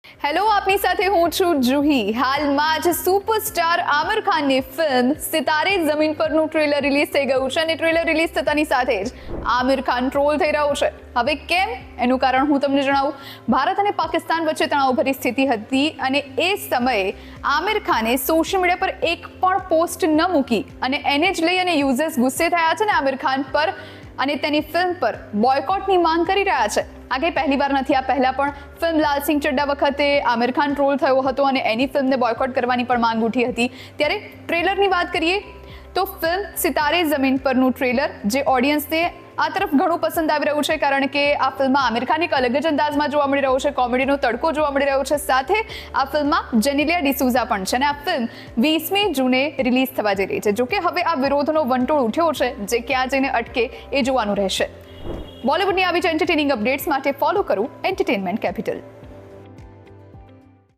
Hello, આપની સાથે હું છું જુહી. હાલમાં જ સુપરસ્ટાર આમિર ખાનની ફિલ્મ સિતારે જમીન પરનું ટ્રેલર રિલીઝ થઈ ગયું છે અને ટ્રેલર રિલીઝ થતાની સાથે જ આમિર ખાન ટ્રોલ થઈ રહ્યો છે. હવે કેમ, એનું કારણ હું તમને જણાવું. ભારત અને પાકિસ્તાન વચ્ચે તણાવભરી સ્થિતિ હતી અને એ સમયે આમિર ખાને સોશિયલ મીડિયા પર એક પણ પોસ્ટ ન મૂકી અને એને જ લઈ અને યુઝર્સ ગુસ્સે થયા છે ને આમિર ખાન પર અને તેની ફિલ્મ પર બોયકોટની માંગ કરી રહ્યા છે. આ કંઈ પહેલી વાર નથી. આ પહેલા પણ ફિલ્મ લાલ સિંહ ચડ્ડા વખતે આમિર ખાન ટ્રોલ થયો હતો અને એની ફિલ્મને બોયકોટ કરવાની પણ માંગ ઉઠી હતી. ત્યારે ટ્રેલરની વાત કરીએ તો ફિલ્મ સિતારે જમીન પરનું ટ્રેલર જે ઓડિયન્સને આ તરફ ઘણું પસંદ આવી રહ્યું છે, કારણ કે આ ફિલ્મમાં આમિર ખાન એક અલગ જ અંદાજમાં જોવા મળી રહ્યો છે. કોમેડીનો તડકો જોવા મળી રહ્યો છે. સાથે આ ફિલ્મમાં જેનેલિયા ડિસૂઝા પણ છે અને આ ફિલ્મ 20મી જૂને રિલીઝ થવા જઈ રહી છે. જોકે હવે આ વિરોધનો વંટોળ ઉઠ્યો છે, જે ક્યાં જઈને અટકે એ જોવાનું રહેશે. બોલિવૂડની આવી જ એન્ટરટેનિંગ અપડેટ્સ માટે ફોલો કરો એન્ટરટેનમેન્ટ કેપિટલ.